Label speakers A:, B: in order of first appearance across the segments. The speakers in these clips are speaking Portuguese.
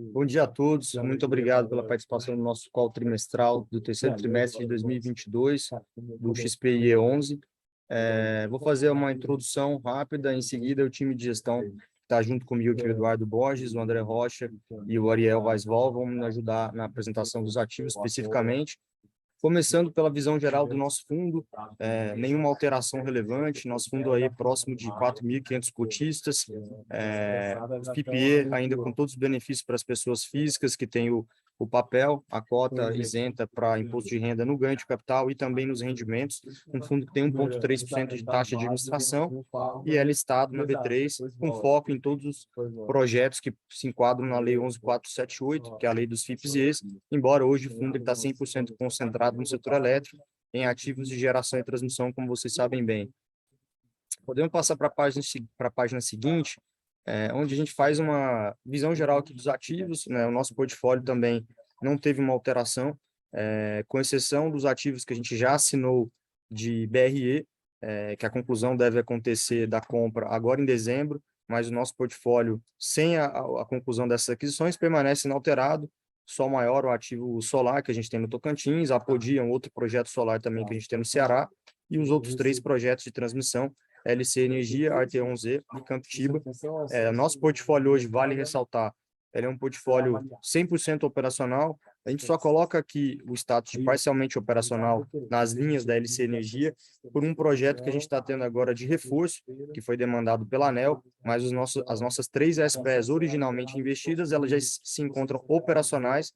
A: Bom dia a todos, muito obrigado pela participação no nosso call trimestral do terceiro trimestre de 2022, do XPIE 11. Vou fazer uma introdução rápida, em seguida o time de gestão está junto comigo aqui, o Eduardo Borges, o André Rocha e o Ariel Weiswall, vão me ajudar na apresentação dos ativos especificamente. Começando pela visão geral do nosso fundo, nenhuma alteração relevante, nosso fundo aí próximo de 4.500 cotistas, FIPE ainda com todos os benefícios para as pessoas físicas que têm o papel, a cota isenta para imposto de renda no ganho de capital e também nos rendimentos, um fundo que tem 1,3% de taxa de administração e é listado na B3, com foco em todos os projetos que se enquadram na Lei 11.478, que é a lei dos FIPs, embora hoje o fundo está 100% concentrado no setor elétrico, em ativos de geração e transmissão, como vocês sabem bem. Podemos passar para a página seguinte, onde a gente faz uma visão geral aqui dos ativos, né? O nosso portfólio também não teve uma alteração, com exceção dos ativos que a gente já assinou de BRE, que a conclusão deve acontecer da compra agora em dezembro, mas o nosso portfólio, sem a conclusão dessas aquisições, permanece inalterado. Sol Maior, o ativo solar que a gente tem no Tocantins, a Apodi, um outro projeto solar também que a gente tem no Ceará, e os outros 3 projetos de transmissão, LC Energia, Arteon-Z e Camptiba. Nosso portfólio hoje, vale ressaltar, ele é um portfólio 100% operacional. A gente só coloca aqui o status de parcialmente operacional nas linhas da LC Energia por um projeto que a gente está tendo agora de reforço, que foi demandado pela ANEEL, mas as nossas 3 SPEs originalmente investidas, elas já se encontram operacionais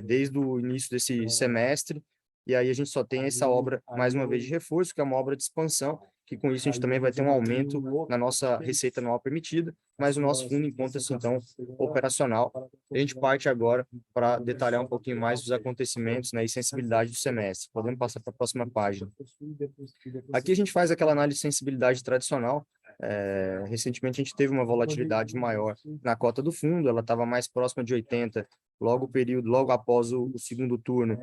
A: desde o início desse semestre, e aí a gente só tem essa obra, mais uma vez, de reforço, que é uma obra de expansão, que com isso a gente também vai ter um aumento na nossa receita anual permitida, mas o nosso fundo encontra-se, então, operacional. A gente parte agora para detalhar um pouquinho mais os acontecimentos, né, e sensibilidade do semestre. Podemos passar para a próxima página. Aqui a gente faz aquela análise de sensibilidade tradicional. Recentemente a gente teve uma volatilidade maior na cota do fundo, ela estava mais próxima de 80, logo após o segundo turno,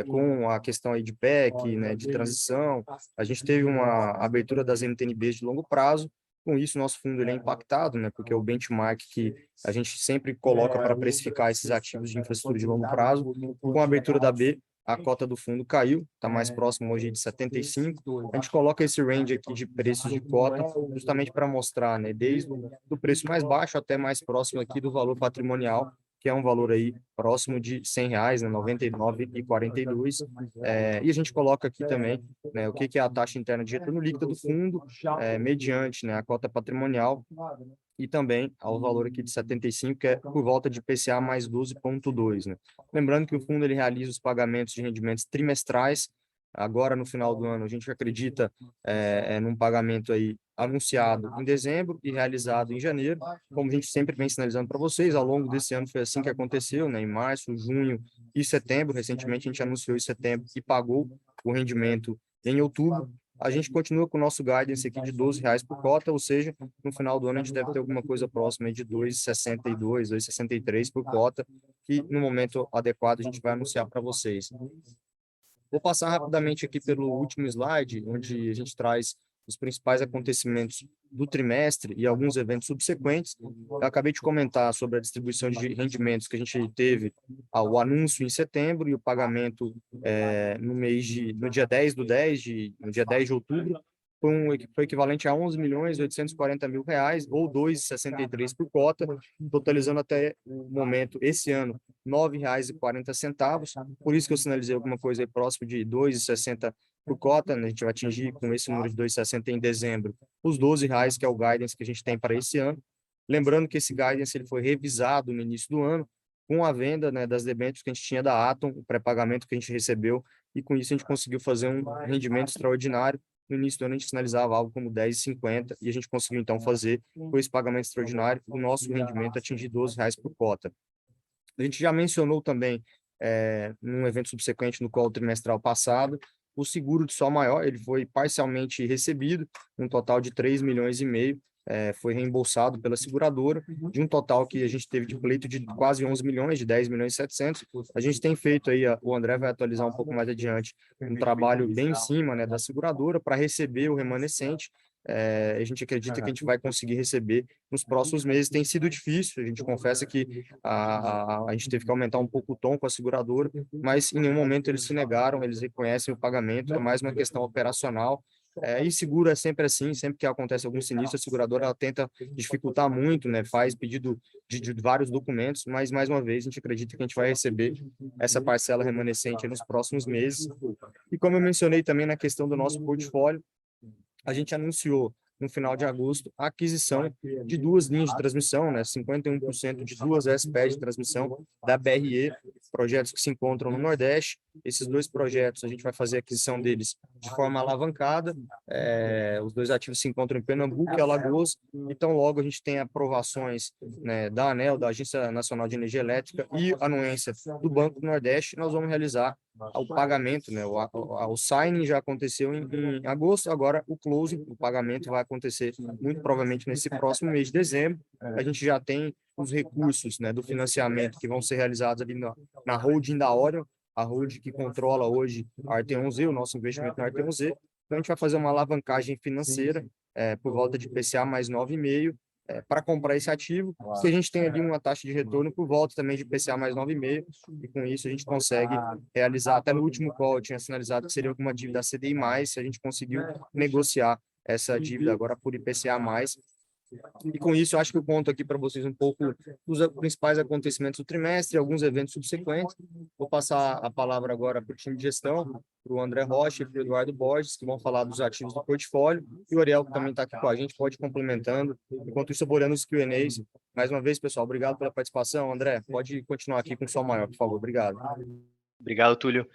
A: com a questão aí de PEC, né, de transição. A gente teve uma abertura das NTNBs de longo prazo. Com isso, nosso fundo ele é impactado, né, porque o benchmark que a gente sempre coloca para precificar esses ativos de infraestrutura de longo prazo, com a abertura da B, a cota do fundo caiu, está mais próximo hoje de 75. A gente coloca esse range aqui de preços de cota justamente para mostrar, né, desde o preço mais baixo até mais próximo aqui do valor patrimonial, que é um valor aí próximo de R$100, né, 99,42. E a gente coloca aqui também, né, o que é a taxa interna de retorno líquida do fundo, mediante, né, a cota patrimonial, e também ao valor aqui de 75, que é por volta de IPCA mais 12,2, né? Lembrando que o fundo ele realiza os pagamentos de rendimentos trimestrais. Agora, no final do ano, a gente acredita num pagamento aí anunciado em dezembro e realizado em janeiro. Como a gente sempre vem sinalizando para vocês, ao longo desse ano foi assim que aconteceu, né? Em março, junho e setembro. Recentemente, a gente anunciou em setembro e pagou o rendimento em outubro. A gente continua com o nosso guidance aqui de R$12 por cota, ou seja, no final do ano a gente deve ter alguma coisa próxima de 2,62, 2,63 por cota, que no momento adequado a gente vai anunciar para vocês. Vou passar rapidamente aqui pelo último slide, onde a gente traz os principais acontecimentos do trimestre e alguns eventos subsequentes. Eu acabei de comentar sobre a distribuição de rendimentos que a gente teve o anúncio em setembro e o pagamento no dia 10 do 10, no dia 10 de outubro, foi equivalente a R$11.840.000, ou 2,63 por cota, totalizando até o momento, esse ano, R$9,40. Por isso que eu sinalizei alguma coisa aí próximo de 2,60 por cota, né? A gente vai atingir com esse número de 2,60 em dezembro, os R$12, que é o guidance que a gente tem para esse ano. Lembrando que esse guidance ele foi revisado no início do ano, com a venda, né, das debêntures que a gente tinha da Atom, o pré-pagamento que a gente recebeu, e com isso a gente conseguiu fazer um rendimento extraordinário. No início do ano a gente sinalizava algo como 10,50 e a gente conseguiu então fazer, com esse pagamento extraordinário, o nosso rendimento atingir R$12 por cota. A gente já mencionou também, num evento subsequente no call trimestral passado, o seguro de Sol Maior, ele foi parcialmente recebido, um total de 3,5 milhões, foi reembolsado pela seguradora, de um total que a gente teve de pleito de quase 11 milhões, de 10.700.000. A gente tem feito aí, o André vai atualizar um pouco mais adiante, um trabalho bem em cima, né, da seguradora para receber o remanescente. a gente acredita que a gente vai conseguir receber nos próximos meses. Tem sido difícil, a gente confessa que a gente teve que aumentar um pouco o tom com a seguradora, mas em nenhum momento eles se negaram, eles reconhecem o pagamento, é mais uma questão operacional. E seguro é sempre assim, sempre que acontece algum sinistro, a seguradora ela tenta dificultar muito, né? Faz pedido de vários documentos, mas mais uma vez a gente acredita que a gente vai receber essa parcela remanescente nos próximos meses. E como eu mencionei também na questão do nosso portfólio, a gente anunciou no final de agosto a aquisição de 2 linhas de transmissão, né, 51% de 2 SPs de transmissão da BRE, projetos que se encontram no Nordeste. Esses 2 projetos, a gente vai fazer a aquisição deles de forma alavancada. Os 2 ativos se encontram em Pernambuco e Alagoas. Então, logo a gente tem aprovações, né, da ANEEL, da Agência Nacional de Energia Elétrica, e anuência do Banco do Nordeste. Nós vamos realizar o pagamento, né? O signing já aconteceu em agosto, agora o closing, o pagamento vai acontecer muito provavelmente nesse próximo mês de dezembro. A gente já tem os recursos, né, do financiamento que vão ser realizados ali na holding da Orion, a holding que controla hoje a Arte11Z, o nosso investimento na Arte11Z. Então, a gente vai fazer uma alavancagem financeira por volta de IPCA mais 9,5%, para comprar esse ativo, que a gente tem ali uma taxa de retorno por volta também de IPCA mais 9,5%, e com isso a gente consegue realizar, até no último call eu tinha sinalizado que seria alguma dívida CDI+, se a gente conseguiu negociar essa dívida agora por IPCA+. E com isso, eu acho que eu conto aqui para vocês um pouco dos principais acontecimentos do trimestre, alguns eventos subsequentes. Vou passar a palavra agora para o time de gestão, para o André Rocha e para o Eduardo Borges, que vão falar dos ativos do portfólio, e o Ariel, que também está aqui com a gente, pode ir complementando. Enquanto isso, eu vou olhando os Q&As. Mais uma vez, pessoal, obrigado pela participação. André, pode continuar aqui com o Sol Maior, por favor. Obrigado.
B: Obrigado, Túlio.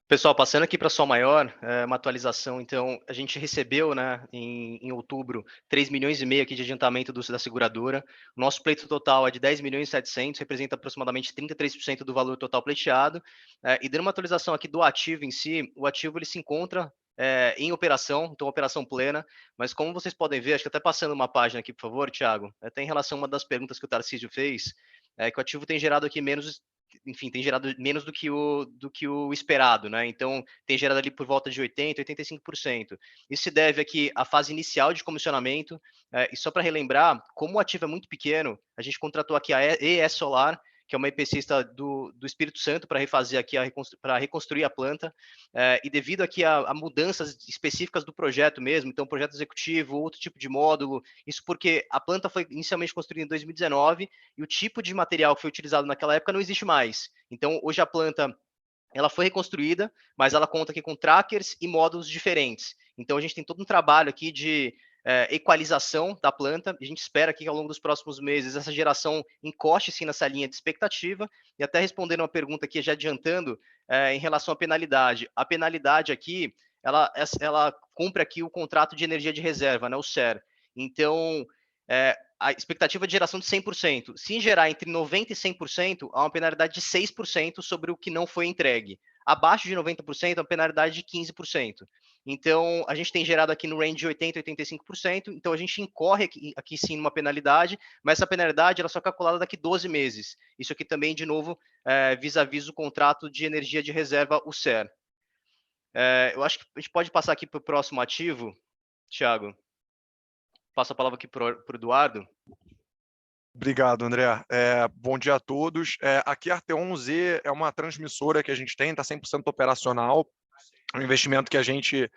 B: Pessoal, passando aqui para a Sol Maior, uma atualização. Então, a gente recebeu, né, em outubro, 3,5 milhões aqui de adiantamento da seguradora. O nosso pleito total é de 10 milhões e 700, representa aproximadamente 33% do valor total pleiteado. E dando uma atualização aqui do ativo em si, o ativo ele se encontra em operação, então operação plena, mas como vocês podem ver, acho que até passando uma página aqui, por favor, Thiago, até em relação a uma das perguntas que o Tarcísio fez, que o ativo tem gerado aqui menos, enfim, tem gerado menos do que o esperado, né? Então, tem gerado ali por volta de 80%, 85%. Isso se deve aqui à fase inicial de comissionamento, e só para relembrar, como o ativo é muito pequeno, a gente contratou aqui a ES Solar, que é uma EPCista do Espírito Santo, para refazer aqui, para reconstruir a planta, e devido aqui a mudanças específicas do projeto mesmo, então projeto executivo, outro tipo de módulo, isso porque a planta foi inicialmente construída em 2019 e o tipo de material que foi utilizado naquela época não existe mais. Então, hoje a planta ela foi reconstruída, mas ela conta aqui com trackers e módulos diferentes. Então, a gente tem todo um trabalho aqui de equalização da planta. A gente espera que ao longo dos próximos meses essa geração encoste sim nessa linha de expectativa. E até respondendo uma pergunta aqui, já adiantando, em relação à penalidade. A penalidade aqui, ela cumpre aqui o contrato de energia de reserva, né, o CER. Então, a expectativa de geração de 100%. Se gerar entre 90% e 100%, há uma penalidade de 6% sobre o que não foi entregue. Abaixo de 90%, há uma penalidade de 15%. Então, a gente tem gerado aqui no range de 80% a 85%, então a gente incorre aqui sim numa penalidade, mas essa penalidade ela só é calculada daqui 12 meses. Isso aqui também, de novo, vis-à-vis o contrato de energia de reserva, o CER. Eu acho que a gente pode passar aqui para o próximo ativo, Thiago. Passo a palavra aqui para o Eduardo.
C: Obrigado, André. Bom dia a todos. Aqui a Arte11Z é uma transmissora que a gente tem, está 100% operacional. Um investimento que a gente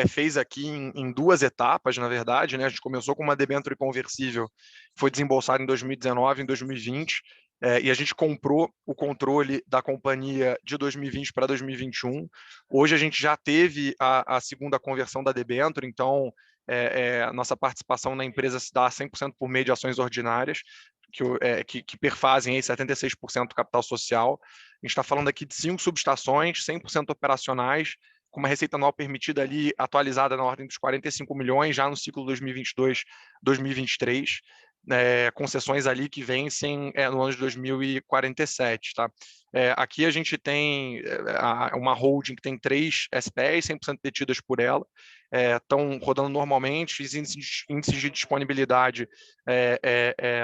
C: fez aqui em 2 etapas, na verdade, né? A gente começou com uma debênture conversível, foi desembolsada em 2019, em 2020, e a gente comprou o controle da companhia de 2020 para 2021. Hoje a gente já teve a segunda conversão da debênture, então a nossa participação na empresa se dá 100% por meio de ações ordinárias, que perfazem aí 76% do capital social. A gente está falando aqui de 5 subestações, 100% operacionais, com uma receita anual permitida ali atualizada na ordem dos 45 milhões, já no ciclo 2022-2023, concessões ali que vencem no ano de 2047. Tá? Aqui a gente tem uma holding que tem 3 SPs, 100% detidas por ela, estão rodando normalmente, os índices de disponibilidade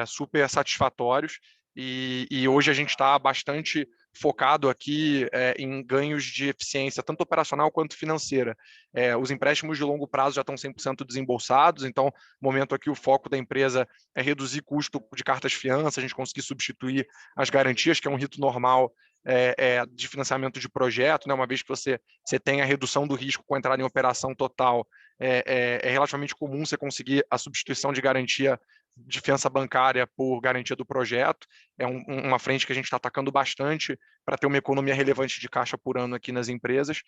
C: super satisfatórios, e hoje a gente está bastante focado aqui em ganhos de eficiência, tanto operacional quanto financeira. Os empréstimos de longo prazo já estão 100% desembolsados, então, no momento aqui, o foco da empresa é reduzir custo de cartas-fiança, a gente conseguir substituir as garantias, que é um rito normal de financiamento de projeto, né? Uma vez que você tem a redução do risco com a entrada em operação total, é relativamente comum você conseguir a substituição de garantia de fiança bancária por garantia do projeto. É uma frente que a gente está atacando bastante para ter uma economia relevante de caixa por ano aqui nas empresas,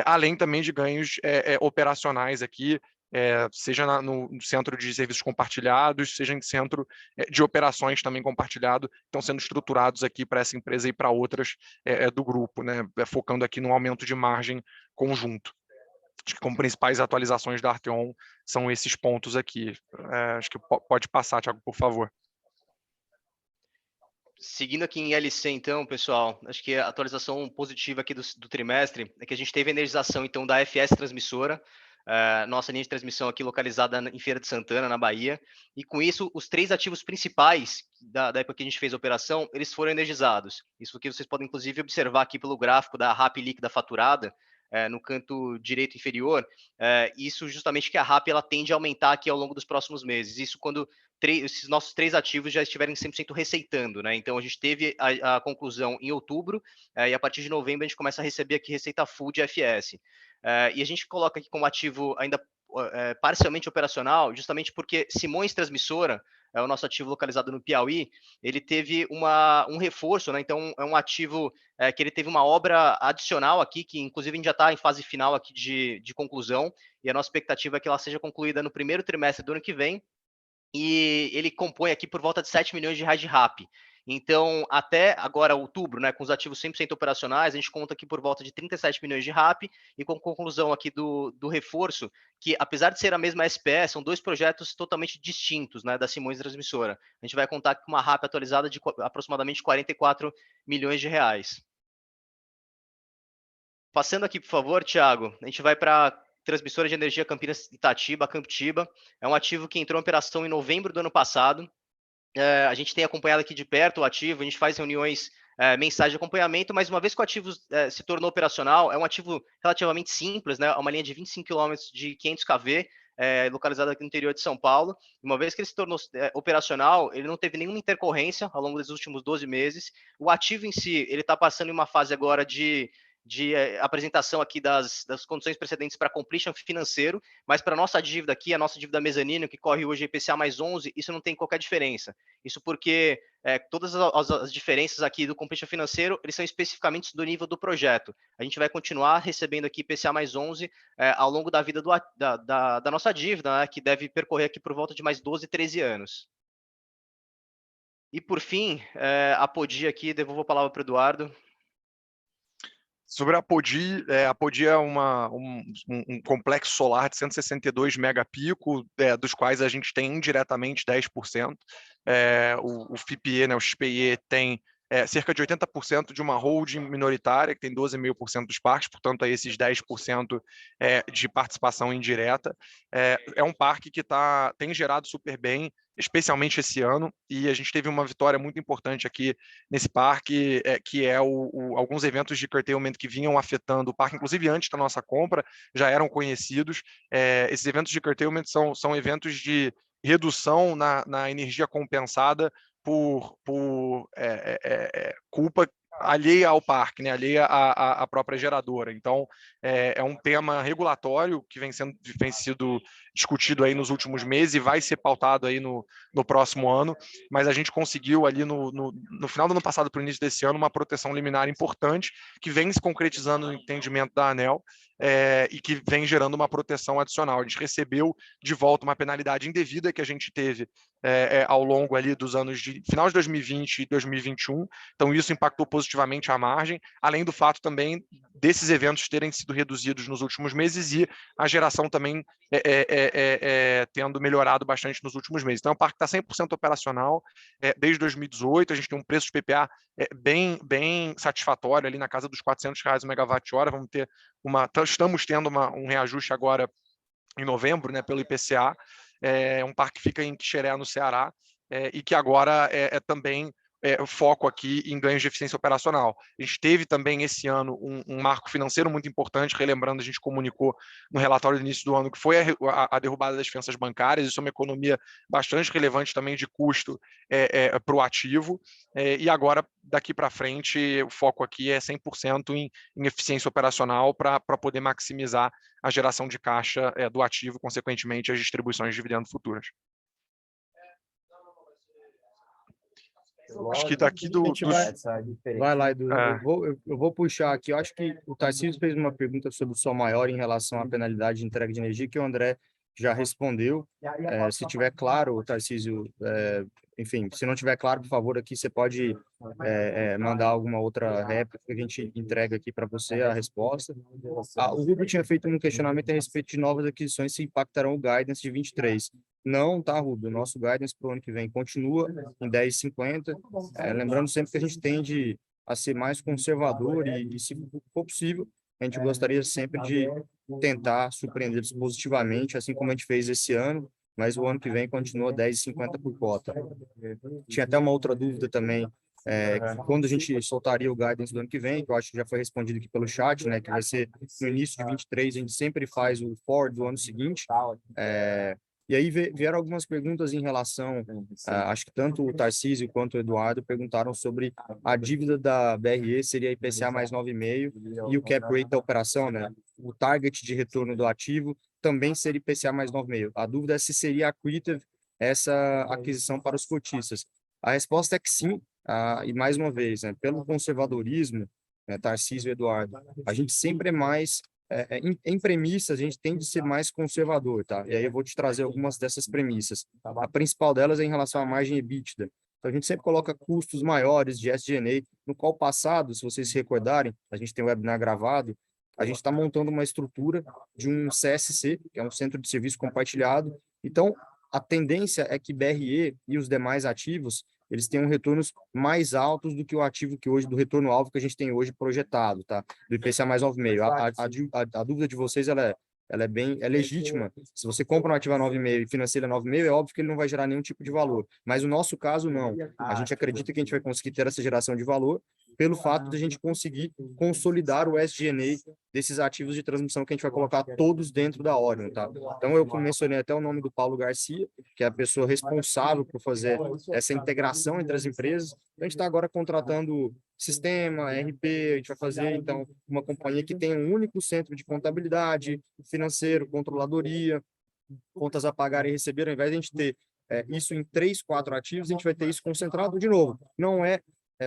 C: além também de ganhos operacionais aqui, seja no centro de serviços compartilhados, seja em centro de operações também compartilhado, estão sendo estruturados aqui para essa empresa e para outras do grupo, né? Focando aqui no aumento de margem conjunto. Acho que como principais atualizações da Arteon são esses pontos aqui. Acho que pode passar, Thiago, por favor.
B: Seguindo aqui em LC, então, pessoal, acho que a atualização positiva aqui do trimestre é que a gente teve a energização, então, da FS Transmissora, nossa linha de transmissão aqui localizada em Feira de Santana, na Bahia, e com isso, os 3 ativos principais da época que a gente fez a operação, eles foram energizados. Isso aqui vocês podem, inclusive, observar aqui pelo gráfico da RAP líquida faturada, no canto direito inferior, isso justamente que a RAP ela tende a aumentar aqui ao longo dos próximos meses. Isso quando esses nossos 3 ativos já estiverem 100% receitando, né? Então a gente teve a conclusão em outubro, e a partir de novembro a gente começa a receber aqui receita full de FS. E a gente coloca aqui como ativo ainda parcialmente operacional, justamente porque Simões Transmissora, é o nosso ativo localizado no Piauí, ele teve um reforço, né? Então é um ativo que ele teve uma obra adicional aqui, que inclusive a gente já está em fase final aqui de conclusão, e a nossa expectativa é que ela seja concluída no primeiro trimestre do ano que vem, e ele compõe aqui por volta de 7 milhões de reais de RAP. Então, até agora, outubro, né, com os ativos 100% operacionais, a gente conta aqui por volta de 37 milhões de RAP, e com conclusão aqui do reforço, que apesar de ser a mesma SPE, são 2 projetos totalmente distintos, né, da Simões Transmissora. A gente vai contar com uma RAP atualizada de aproximadamente 44 milhões de reais. Passando aqui, por favor, Thiago, a gente vai para Transmissora de Energia Campinas Itatiba, Camptiba. É um ativo que entrou em operação em novembro do ano passado. A gente tem acompanhado aqui de perto o ativo, a gente faz reuniões mensais de acompanhamento, mas uma vez que o ativo se tornou operacional, é um ativo relativamente simples, né? Uma linha de 25 km de 500 kV, localizada aqui no interior de São Paulo. Uma vez que ele se tornou operacional, ele não teve nenhuma intercorrência ao longo dos últimos 12 meses. O ativo em si, ele está passando em uma fase agora de apresentação aqui das condições precedentes para completion financeiro, mas para a nossa dívida aqui, a nossa dívida mezanino, que corre hoje IPCA mais 11, isso não tem qualquer diferença. Isso porque todas as diferenças aqui do completion financeiro, eles são especificamente do nível do projeto. A gente vai continuar recebendo aqui IPCA mais 11 ao longo da vida da nossa dívida, né, que deve percorrer aqui por volta de mais 12, 13 anos. E por fim, a Apodi aqui, devolvo a palavra para o Eduardo.
C: Sobre a Apodi é um complexo solar de 162 megapico, dos quais a gente tem indiretamente 10%. O FIPE, né, o XPE, tem cerca de 80% de uma holding minoritária, que tem 12,5% dos parques, portanto, é esses 10% de participação indireta. É um parque que tem gerado super bem, especialmente esse ano, e a gente teve uma vitória muito importante aqui nesse parque, que é alguns eventos de curtailment que vinham afetando o parque, inclusive antes da nossa compra, já eram conhecidos. Esses eventos de curtailment são eventos de redução na energia compensada por culpa alheia ao parque, né? Alheia à própria geradora. Então, é um tema regulatório que vem sido discutido aí nos últimos meses e vai ser pautado aí no próximo ano, mas a gente conseguiu ali no final do ano passado para o início desse ano uma proteção liminar importante que vem se concretizando no entendimento da ANEEL, e que vem gerando uma proteção adicional. A gente recebeu de volta uma penalidade indevida que a gente teve ao longo ali dos anos de final de 2020 e 2021, então isso impactou positivamente a margem, além do fato também desses eventos terem sido reduzidos nos últimos meses e a geração também tendo melhorado bastante nos últimos meses. Então, o parque está 100% operacional desde 2018, a gente tem um preço de PPA bem satisfatório, ali na casa dos R$400 o megawatt-hora. Estamos tendo um reajuste agora em novembro, né, pelo IPCA. Um parque que fica em Quixeré, no Ceará, e que agora é também foco aqui em ganhos de eficiência operacional. A gente teve também esse ano um marco financeiro muito importante, relembrando, a gente comunicou no relatório do início do ano que foi a derrubada das fianças bancárias, isso é uma economia bastante relevante também de custo para o ativo, e agora, daqui para frente, o foco aqui é 100% em eficiência operacional para poder maximizar a geração de caixa do ativo, consequentemente, as distribuições de dividendo futuras. Acho que daqui
A: Vai lá, Edu. Eu vou puxar aqui. Eu acho que o Tarcísio fez uma pergunta sobre o Sol Maior em relação à penalidade de entrega de energia, que o André já respondeu. Se tiver claro, Tarcísio, enfim, se não tiver claro, por favor, aqui você pode mandar alguma outra réplica que a gente entrega aqui para você a resposta. O Rubio tinha feito um questionamento a respeito de novas aquisições se impactarão o guidance de 23. Não, tá, Rubio. O nosso guidance para o ano que vem continua em 10,50. Lembrando sempre que a gente tende a ser mais conservador e, se for possível, a gente gostaria sempre de tentar surpreender positivamente, assim como a gente fez esse ano, mas o ano que vem continua 10,50 por cota. Tinha até uma outra dúvida também, quando a gente soltaria o guidance do ano que vem, que eu acho que já foi respondido aqui pelo chat, né, que vai ser no início de 23, a gente sempre faz o forward do ano seguinte. E aí vieram algumas perguntas em relação, acho que tanto o Tarcísio quanto o Eduardo perguntaram sobre a dívida da BRE seria IPCA mais 9,5 e o cap rate da operação, né? O target de retorno do ativo também seria IPCA mais 9,5. A dúvida é se seria accretive essa aquisição para os cotistas. A resposta é que sim, e mais uma vez, né, pelo conservadorismo, Tarcísio e Eduardo, a gente sempre é mais em premissas, a gente tende a ser mais conservador, tá? E aí eu vou te trazer algumas dessas premissas. A principal delas é em relação à margem EBITDA. Então, a gente sempre coloca custos maiores de SG&A, no qual passado, se vocês se recordarem, a gente tem o webinar gravado, a gente está montando uma estrutura de um CSC, que é um Centro de Serviço Compartilhado. Então, a tendência é que BRE e os demais ativos eles tenham retornos mais altos do que o ativo que hoje, do retorno-alvo que a gente tem hoje projetado, tá? Do IPCA mais 9,5. A dúvida de vocês, ela é legítima. Se você compra um ativo a 9,5 e financia a 9,5, é óbvio que ele não vai gerar nenhum tipo de valor. Mas no nosso caso, não. A gente acredita que a gente vai conseguir ter essa geração de valor pelo fato de a gente conseguir consolidar o SG&A desses ativos de transmissão que a gente vai colocar todos dentro da Orion, tá? Então, eu mencionei até o nome do Paulo Garcia, que é a pessoa responsável por fazer essa integração entre as empresas. A gente está agora contratando sistema, RP, a gente vai fazer, então, uma companhia que tem um único centro de contabilidade, financeiro, controladoria, contas a pagar e receber, ao invés de a gente ter isso em 3, 4 ativos, a gente vai ter isso concentrado de novo. Não é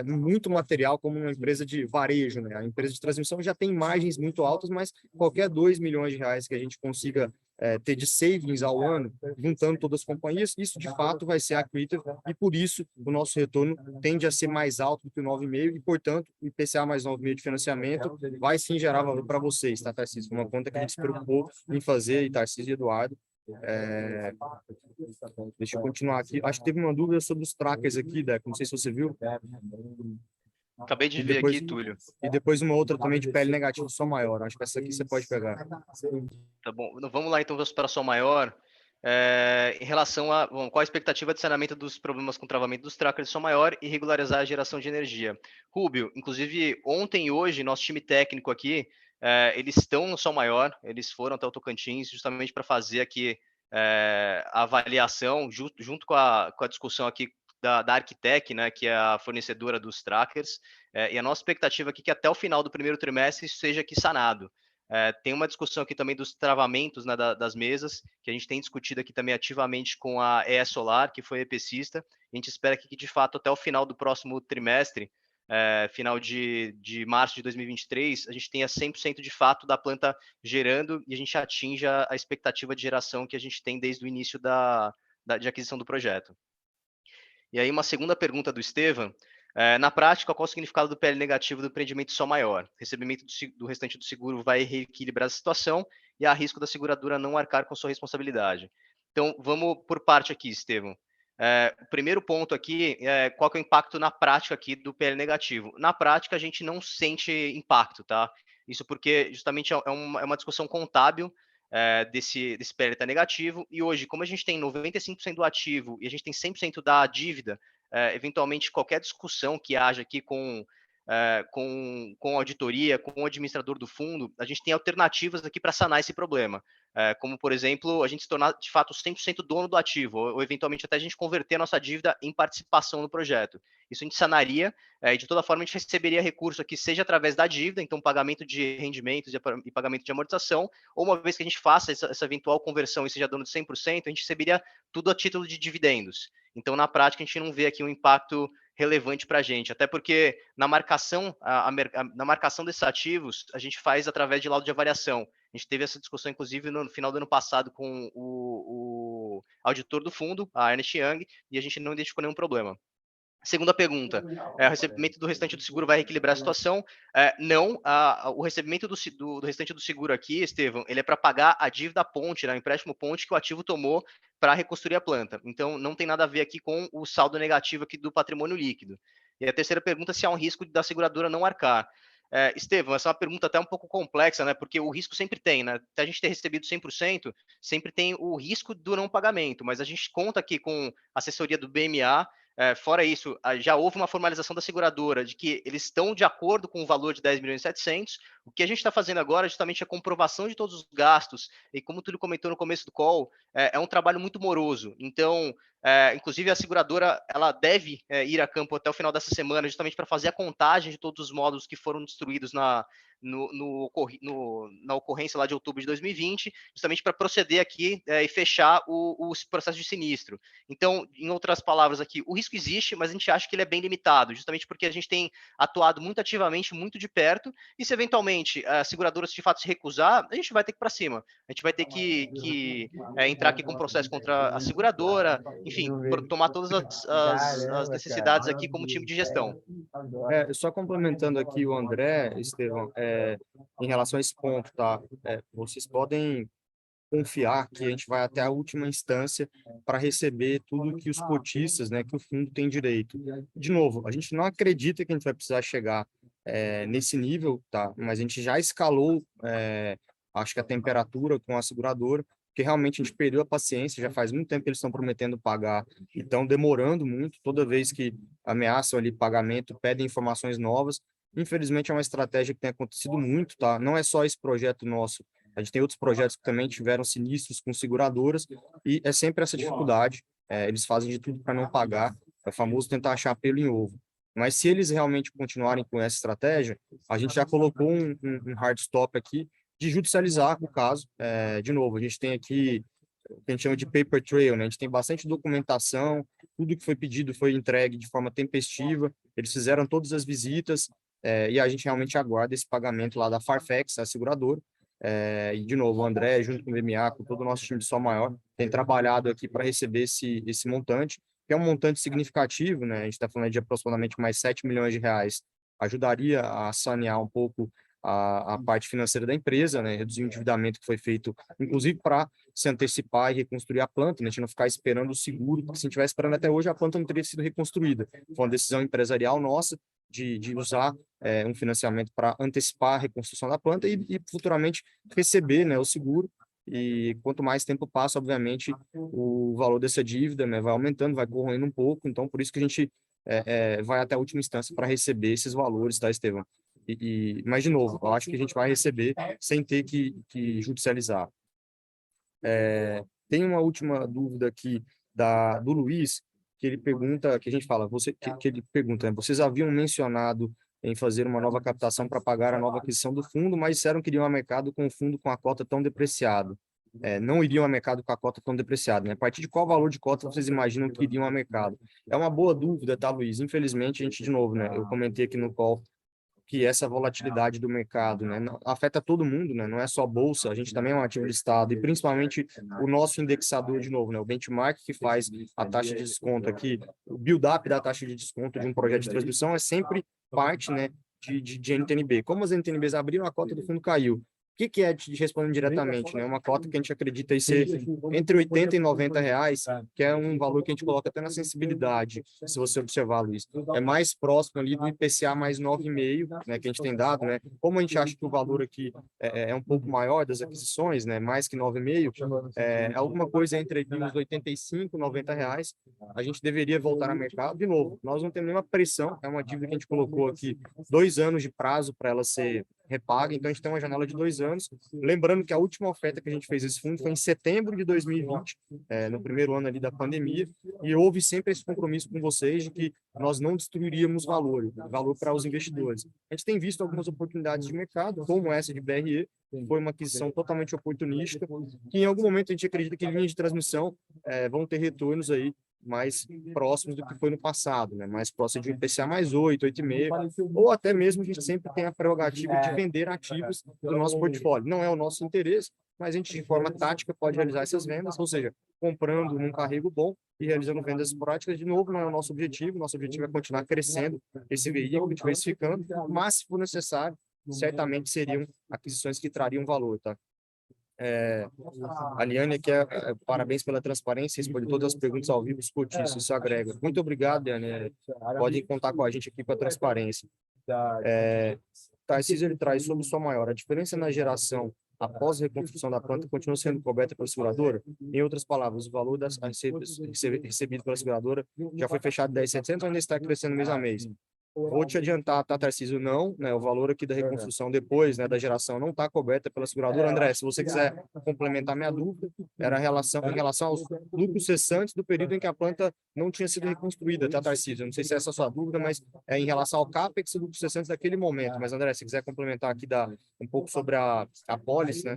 A: muito material como uma empresa de varejo, né? A empresa de transmissão já tem margens muito altas, mas qualquer 2 milhões de reais que a gente consiga ter de savings ao ano, juntando todas as companhias, isso de fato vai ser accretive e por isso o nosso retorno tende a ser mais alto do que o 9,5 e, portanto, o IPCA mais 9,5 de financiamento vai sim gerar valor para vocês, tá, Tarcísio? Foi uma conta que a gente se preocupou em fazer, e Tarcísio e Eduardo. Deixa eu continuar aqui. Acho que teve uma dúvida sobre os trackers aqui, Deco. Não sei se você viu.
B: Acabei de ver aqui, Túlio.
A: E depois uma outra também de pele negativa, só maior. Acho que essa aqui você pode pegar.
B: Tá bom. Vamos lá, então, para só maior. Em relação a qual a expectativa de saneamento dos problemas com travamento dos trackers de som maior e regularizar a geração de energia. Rubio, inclusive ontem e hoje, nosso time técnico aqui, eles estão no som maior, eles foram até o Tocantins justamente para fazer aqui a avaliação, junto com a discussão aqui da Arquitec, né, que é a fornecedora dos trackers, e a nossa expectativa aqui é que até o final do primeiro trimestre isso seja aqui sanado. Tem uma discussão aqui também dos travamentos, né, das mesas, que a gente tem discutido aqui também ativamente com a EE Solar, que foi EPCista. A gente espera que, de fato, até o final do próximo trimestre, final de março de 2023, a gente tenha 100% de fato da planta gerando e a gente atinja a expectativa de geração que a gente tem desde o início de aquisição do projeto. E aí, uma segunda pergunta do Estevam. Na prática, qual o significado do PL negativo do empreendimento só maior? Recebimento do restante do seguro vai reequilibrar a situação e há risco da seguradora não arcar com sua responsabilidade. Então, vamos por parte aqui, Estevam. O primeiro ponto aqui é qual que é o impacto na prática aqui do PL negativo. Na prática, a gente não sente impacto, tá? Isso porque justamente é uma discussão contábil desse PL tá negativo, e hoje, como a gente tem 95% do ativo e a gente tem 100% da dívida eventualmente qualquer discussão que haja aqui com auditoria, com o administrador do fundo, a gente tem alternativas aqui para sanar esse problema. Como, por exemplo, a gente se tornar, de fato, 100% dono do ativo, ou eventualmente até a gente converter a nossa dívida em participação no projeto. Isso a gente sanaria, e de toda forma a gente receberia recurso aqui, seja através da dívida, então pagamento de rendimentos e pagamento de amortização, ou uma vez que a gente faça essa eventual conversão e seja dono de 100%, a gente receberia tudo a título de dividendos. Então, na prática, a gente não vê aqui um impacto relevante para a gente, até porque na marcação, na marcação desses ativos, a gente faz através de laudo de avaliação. A gente teve essa discussão, inclusive, no final do ano passado com o auditor do fundo, a Ernst Young, e a gente não identificou nenhum problema. Segunda pergunta, o recebimento do restante do seguro vai reequilibrar a situação? Não, o recebimento do restante do seguro aqui, Estevão, ele é para pagar a dívida ponte, né, o empréstimo ponte que o ativo tomou para reconstruir a planta. Então, não tem nada a ver aqui com o saldo negativo aqui do patrimônio líquido. E a terceira pergunta, se há um risco da seguradora não arcar. Estevão, essa é uma pergunta até um pouco complexa, né? Porque o risco sempre tem, né? Até a gente ter recebido 100%, sempre tem o risco do não pagamento, mas a gente conta aqui com assessoria do BMA. Fora isso, já houve uma formalização da seguradora de que eles estão de acordo com o valor de 10 milhões e 700. O que a gente está fazendo agora é justamente a comprovação de todos os gastos, e como o Túlio comentou no começo do call, é um trabalho muito moroso. Então, inclusive a seguradora ela deve ir a campo até o final dessa semana, justamente para fazer a contagem de todos os módulos que foram destruídos na ocorrência lá de outubro de 2020, justamente para proceder aqui e fechar o processo de sinistro. Então, em outras palavras aqui, o risco existe, mas a gente acha que ele é bem limitado, justamente porque a gente tem atuado muito ativamente, muito de perto, e se eventualmente a seguradora de fato se recusar, a gente vai ter que ir para cima. A gente vai ter que entrar aqui com processo contra a seguradora, enfim, tomar todas as necessidades aqui como time de gestão.
A: Só complementando aqui o André, Estevão, em relação a esse ponto, tá? Vocês podem confiar que a gente vai até a última instância para receber tudo que os cotistas, né, que o fundo tem direito. De novo, a gente não acredita que a gente vai precisar chegar nesse nível, tá? Mas a gente já escalou, acho que a temperatura com a seguradora, porque realmente a gente perdeu a paciência, já faz muito tempo que eles estão prometendo pagar e estão demorando muito, toda vez que ameaçam ali pagamento, pedem informações novas. Infelizmente é uma estratégia que tem acontecido muito, tá? Não é só esse projeto nosso, a gente tem outros projetos que também tiveram sinistros com seguradoras e é sempre essa dificuldade, eles fazem de tudo para não pagar, é famoso tentar achar pelo em ovo. Mas se eles realmente continuarem com essa estratégia, a gente já colocou um hard stop aqui de judicializar o caso. De novo, a gente tem aqui o que a gente chama de paper trail, né? A gente tem bastante documentação, tudo que foi pedido foi entregue de forma tempestiva, eles fizeram todas as visitas, e a gente realmente aguarda esse pagamento lá da Farfetch, a seguradora. E, de novo, o André, junto com o BMA, com todo o nosso time de Sol Maior, tem trabalhado aqui para receber esse montante, que é um montante significativo, né? A gente está falando de aproximadamente mais 7 milhões de reais. Ajudaria a sanear um pouco a parte financeira da empresa, né? Reduzir o endividamento que foi feito, inclusive para se antecipar e reconstruir a planta, né? A gente não ficar esperando o seguro, porque se a gente tivesse esperando até hoje, a planta não teria sido reconstruída. Foi uma decisão empresarial nossa de usar um financiamento para antecipar a reconstrução da planta e futuramente receber, né, o seguro. E quanto mais tempo passa, obviamente, o valor dessa dívida, né, vai aumentando, vai corroendo um pouco. Então, por isso que a gente vai até a última instância para receber esses valores, tá, Estevão? Mas, de novo, eu acho que a gente vai receber sem ter que judicializar. Tem uma última dúvida aqui do Luiz, que ele pergunta, que a gente fala, que ele pergunta, né, vocês haviam mencionado em fazer uma nova captação para pagar a nova aquisição do fundo, mas disseram que iriam ao mercado com o fundo com a cota tão depreciado. Não iriam ao mercado com a cota tão depreciada, né? A partir de qual valor de cota vocês imaginam que iriam ao mercado? É uma boa dúvida, tá, Luiz? Infelizmente, a gente, de novo, né? Eu comentei aqui no call que essa volatilidade do mercado, né, afeta todo mundo, né, não é só a bolsa, a gente também é um ativo listado e principalmente o nosso indexador, de novo, né, o benchmark que faz a taxa de desconto aqui, o build-up da taxa de desconto de um projeto de transmissão é sempre parte, né, de NTNB. Como as NTNBs abriram, a cota do fundo caiu. que é, te respondendo diretamente, né? Uma cota que a gente acredita aí ser entre 80 e 90 reais, que é um valor que a gente coloca até na sensibilidade, se você observar, Luiz. É mais próximo ali do IPCA mais 9,5, né, que a gente tem dado, né? Como a gente acha que o valor aqui é um pouco maior das aquisições, né, mais que 9,5, alguma coisa entre aqui uns 85, 90 reais, a gente deveria voltar ao mercado. De novo, nós não temos nenhuma pressão, é uma dívida que a gente colocou aqui 2 anos de prazo para ela ser repaga, então a gente tem uma janela de 2 anos. Lembrando que a última oferta que a gente fez esse fundo foi em setembro de 2020, no primeiro ano ali da pandemia, e houve sempre esse compromisso com vocês de que nós não destruiríamos valor para os investidores. A gente tem visto algumas oportunidades de mercado, como essa de BRE, foi uma aquisição totalmente oportunística, que em algum momento a gente acredita que linhas de transmissão vão ter retornos aí mais próximos do que foi no passado, né? Mais próximo de um IPCA mais 8, 8,5, ou até mesmo a gente sempre tem a prerrogativa de vender ativos do nosso portfólio. Não é o nosso interesse, mas a gente, de forma tática, pode realizar essas vendas, ou seja, comprando num carrego bom e realizando vendas esporádicas. De novo, não é o nosso objetivo é continuar crescendo esse veículo, diversificando, mas, se for necessário, certamente seriam aquisições que trariam valor, tá? A Liane aqui, parabéns pela transparência, responde todas as perguntas ao vivo, escute isso agrega. Muito obrigado, Liane. Podem contar com a gente aqui para a transparência. Tarcísio, ele traz sobre sua maior. A diferença na geração após a reconstrução da planta continua sendo coberta pela seguradora? Em outras palavras, o valor das receitas recebido pela seguradora já foi fechado 10.700 ou ainda está crescendo mês a mês? Vou te adiantar, tá, Tarcísio? Não, né? O valor aqui da reconstrução depois, né, da geração não está coberta pela seguradora. André, se você quiser complementar minha dúvida, era em relação aos lucros cessantes do período em que a planta não tinha sido reconstruída, tá, Tarcísio? Eu não sei se é essa a sua dúvida, mas é em relação ao CAPEX e lucros cessantes daquele momento. Mas, André, se quiser complementar aqui um pouco sobre a pólice, né?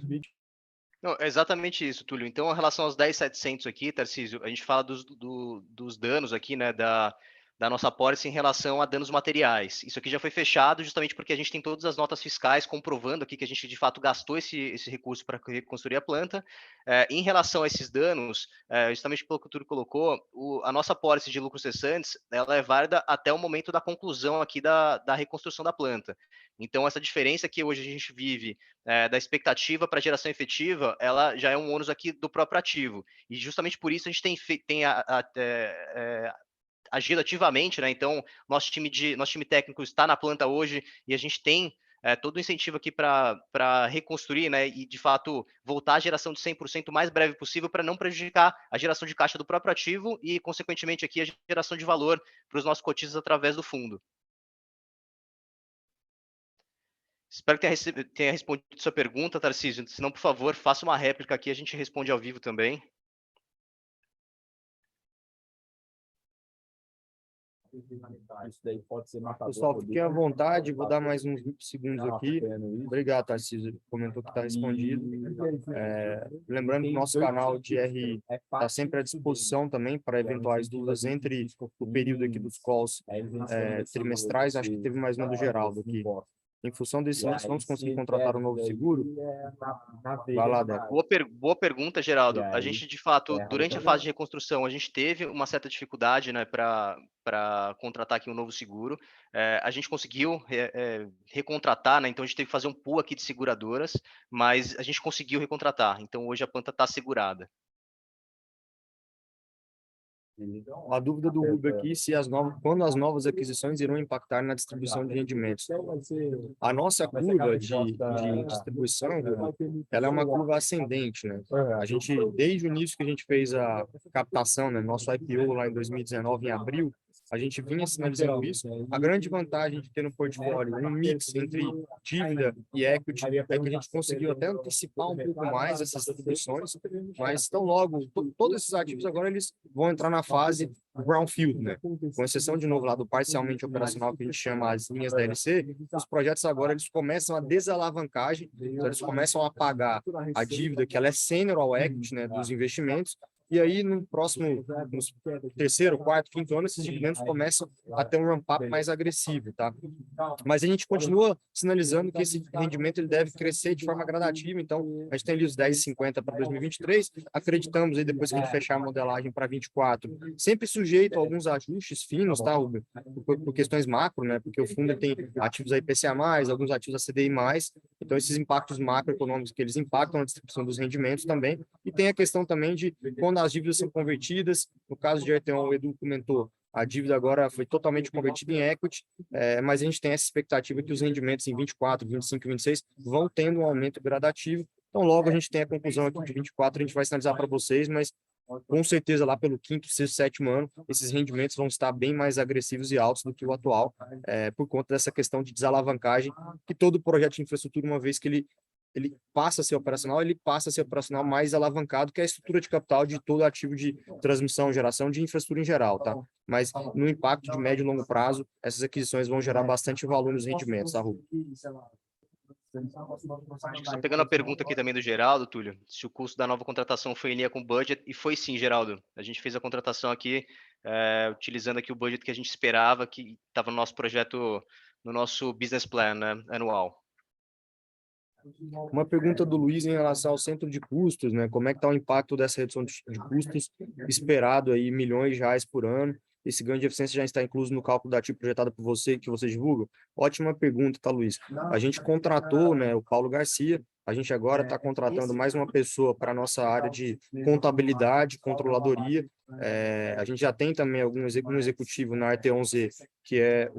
B: Não, é exatamente isso, Túlio. Então, em relação aos 10.700 aqui, Tarcísio, a gente fala dos danos aqui, né, da nossa apólice em relação a danos materiais. Isso aqui já foi fechado justamente porque a gente tem todas as notas fiscais comprovando aqui que a gente de fato gastou esse recurso para reconstruir a planta. Em relação a esses danos, justamente pelo que o Túlio colocou, a nossa apólice de lucros cessantes, ela é válida até o momento da conclusão aqui da reconstrução da planta. Então, essa diferença que hoje a gente vive da expectativa para a geração efetiva, ela já é um ônus aqui do próprio ativo. E justamente por isso a gente tem agido ativamente, né? Então, nosso time técnico está na planta hoje e a gente tem todo o incentivo aqui para reconstruir, né? E, de fato, voltar à geração de 100% o mais breve possível para não prejudicar a geração de caixa do próprio ativo e, consequentemente, aqui a geração de valor para os nossos cotistas através do fundo. Espero que tenha respondido sua pergunta, Tarcísio. Se não, por favor, faça uma réplica aqui, a gente responde ao vivo também.
D: Isso daí pode ser matador.
A: Pessoal, fiquem à vontade, vou dar mais uns 20 segundos aqui. Obrigado, Tarcísio, comentou que está respondido. Lembrando que o nosso canal de RI está sempre à disposição também para eventuais dúvidas entre o período aqui dos calls trimestrais. Acho que teve mais uma do Geraldo aqui. Em função desse início, vamos conseguir contratar um novo seguro? Vai lá, Deco.
B: Boa pergunta, Geraldo. A gente, de fato, durante a fase de reconstrução, a gente teve uma certa dificuldade, né, para contratar aqui um novo seguro. A gente conseguiu recontratar, né, então a gente teve que fazer um pool aqui de seguradoras, mas a gente conseguiu recontratar. Então, hoje a planta está segurada.
A: A dúvida do Rubio aqui, quando as novas aquisições irão impactar na distribuição de rendimentos. A nossa curva de distribuição, ela é uma curva ascendente, né? A gente, desde o início que a gente fez a captação, né, nosso IPO lá em 2019, em abril, a gente vinha sinalizando isso. A grande vantagem de ter no portfólio um mix entre dívida e equity é que a gente conseguiu até antecipar um pouco mais essas distribuições, mas tão logo, todos esses ativos agora eles vão entrar na fase brownfield, né? Com exceção, de novo, lá do parcialmente operacional, que a gente chama as linhas da LC, os projetos agora eles começam a desalavancagem, então eles começam a pagar a dívida que ela é sênior ao equity, né, dos investimentos, e aí no terceiro, quarto, quinto ano, esses rendimentos começam a ter um ramp-up mais agressivo, tá? Mas a gente continua sinalizando que esse rendimento ele deve crescer de forma gradativa, então a gente tem ali os 10,50 para 2023, acreditamos aí depois que a gente fechar a modelagem para 24, sempre sujeito a alguns ajustes finos, tá, Rubem? Por questões macro, né? Porque o fundo tem ativos a IPCA+, alguns ativos a CDI+, então esses impactos macroeconômicos que eles impactam na distribuição dos rendimentos também, e tem a questão também de quando as dívidas são convertidas, no caso de RT1, o Edu comentou, a dívida agora foi totalmente convertida em equity, mas a gente tem essa expectativa que os rendimentos em 24, 25 e 26 vão tendo um aumento gradativo. Então, logo a gente tem a conclusão aqui de 24, a gente vai sinalizar para vocês, mas com certeza lá pelo quinto, sexto, sétimo ano, esses rendimentos vão estar bem mais agressivos e altos do que o atual, por conta dessa questão de desalavancagem, que todo projeto de infraestrutura, uma vez que ele passa a ser operacional, ele passa a ser operacional mais alavancado, que é a estrutura de capital de todo ativo de transmissão, geração de infraestrutura em geral, tá? Mas no impacto de médio e longo prazo, essas aquisições vão gerar bastante valor nos rendimentos, tá, Rubem?
B: Acho que só pegando a pergunta aqui também do Geraldo, Túlio, se o custo da nova contratação foi em linha com o budget, e foi sim, Geraldo. A gente fez a contratação aqui, utilizando aqui o budget que a gente esperava, que estava no nosso projeto, no nosso business plan, né, anual.
A: Uma pergunta do Luiz em relação ao centro de custos, né? Como é que está o impacto dessa redução de custos esperado aí, milhões de reais por ano? Esse ganho de eficiência já está incluso no cálculo da ativo projetado por você, que você divulga? Ótima pergunta, tá, Luiz? A gente contratou, né, o Paulo Garcia, a gente agora está contratando mais uma pessoa para a nossa área de contabilidade, controladoria. A gente já tem também um executivo na RT11, que é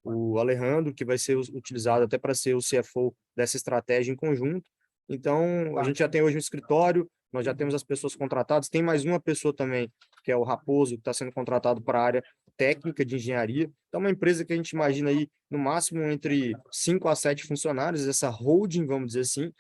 A: o Alejandro, que vai ser utilizado até para ser o CFO dessa estratégia em conjunto. Então, a gente já tem hoje um escritório, nós já temos as pessoas contratadas, tem mais uma pessoa também, que é o Raposo, que está sendo contratado para a área técnica de engenharia. Então, uma empresa que a gente imagina aí, no máximo, entre 5 a 7 funcionários, essa holding, vamos dizer assim,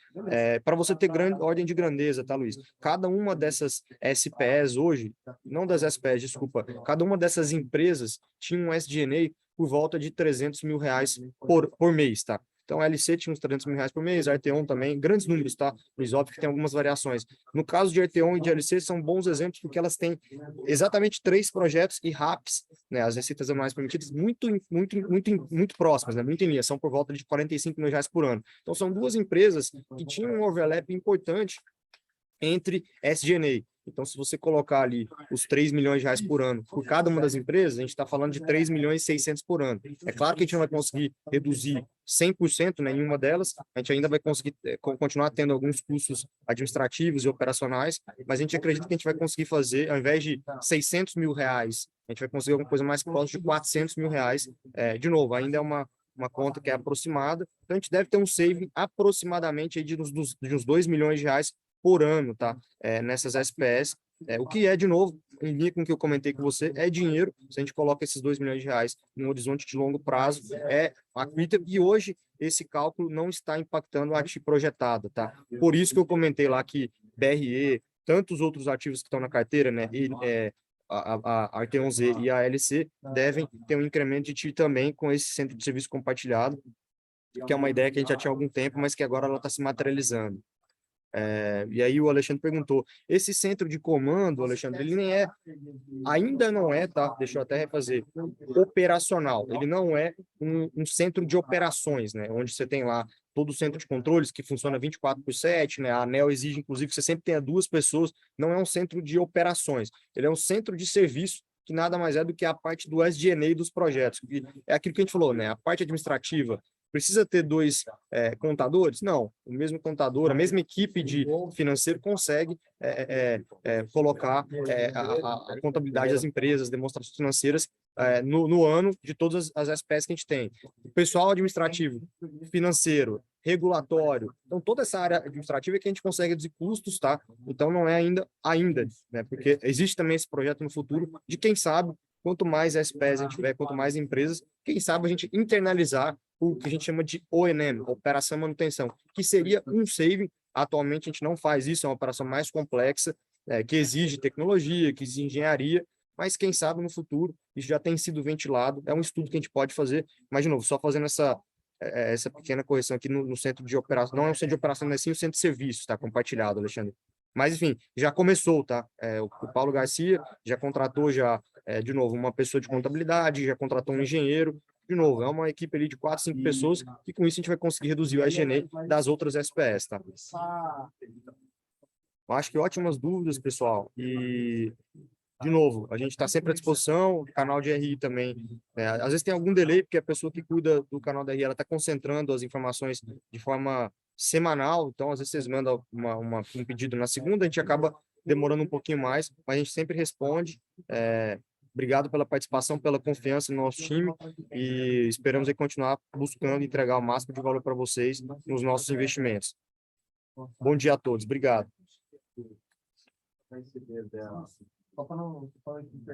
A: para você ter grande ordem de grandeza, tá, Luiz? Cada uma dessas SPS hoje, não das SPS, desculpa, cada uma dessas empresas tinha um SG&A por volta de 300 mil reais por mês, tá? Então, a LC tinha uns 300 mil reais por mês, a RT1 também, grandes números, tá? Mas óbvio que tem algumas variações. No caso de RT1 e de LC, são bons exemplos porque elas têm exatamente 3 projetos e RAPs, né? As receitas anuais permitidas muito próximas, né? Muito em linha, são por volta de 45 mil reais por ano. Então, são duas empresas que tinham um overlap importante entre SG&A. Então, se você colocar ali os 3 milhões de reais por ano por cada uma das empresas, a gente está falando de 3 milhões e 600 por ano. É claro que a gente não vai conseguir reduzir 100%, né, em uma delas, a gente ainda vai conseguir continuar tendo alguns custos administrativos e operacionais, mas a gente acredita que a gente vai conseguir fazer, ao invés de 600 mil reais, a gente vai conseguir alguma coisa mais próxima de 400 mil reais. De novo, ainda é uma conta que é aproximada, então a gente deve ter um saving aproximadamente aí de uns 2 milhões de reais por ano, tá? Nessas SPS, o que é, de novo, em linha com o que eu comentei com você, é dinheiro. Se a gente coloca esses 2 milhões de reais num horizonte de longo prazo, e hoje esse cálculo não está impactando a ativo projetada, tá? Por isso que eu comentei lá que BRE, tantos outros ativos que estão na carteira, né, a RT11 e a LC devem ter um incremento de TI também com esse centro de serviço compartilhado, que é uma ideia que a gente já tinha há algum tempo, mas que agora ela está se materializando. E aí o Alexandre perguntou, esse centro de comando, Alexandre, ele ainda não é, tá? Deixa eu até refazer, operacional. Ele não é um centro de operações, né? Onde você tem lá todo o centro de controles que funciona 24/7, né? A ANEEL exige, inclusive, que você sempre tenha 2 pessoas. Não é um centro de operações. Ele é um centro de serviço que nada mais é do que a parte do SG&A dos projetos. É aquilo que a gente falou, né? A parte administrativa precisa ter 2 contadores? Não. O mesmo contador, a mesma equipe de financeiro consegue colocar a contabilidade das empresas, demonstrações financeiras no ano de todas as SPS que a gente tem. O pessoal administrativo, financeiro, regulatório. Então, toda essa área administrativa é que a gente consegue reduzir custos, tá? Então, não é ainda, né? Porque existe também esse projeto no futuro de, quem sabe, quanto mais SPS a gente tiver, quanto mais empresas, quem sabe a gente internalizar o que a gente chama de O&M, Operação e Manutenção, que seria um saving. Atualmente a gente não faz isso, é uma operação mais complexa, que exige tecnologia, que exige engenharia, mas quem sabe no futuro isso já tem sido ventilado, é um estudo que a gente pode fazer, mas de novo, só fazendo essa pequena correção aqui no centro de operação, não é um centro de operação, mas sim o centro de serviços, tá compartilhado, Alexandre. Mas, enfim, já começou, tá? O Paulo Garcia já contratou, de novo, uma pessoa de contabilidade, já contratou um engenheiro. De novo, é uma equipe ali de 4, 5 pessoas, e com isso a gente vai conseguir reduzir o SG&A das outras SPS, tá? Eu acho que ótimas dúvidas, pessoal. E, de novo, a gente está sempre à disposição, canal de RI também. Às vezes tem algum delay, porque a pessoa que cuida do canal da RI, ela está concentrando as informações de forma semanal, então às vezes vocês mandam um pedido na segunda, a gente acaba demorando um pouquinho mais, mas a gente sempre responde. Obrigado pela participação, pela confiança no nosso time, e esperamos aí continuar buscando entregar o máximo de valor para vocês nos nossos investimentos. Bom dia a todos, obrigado.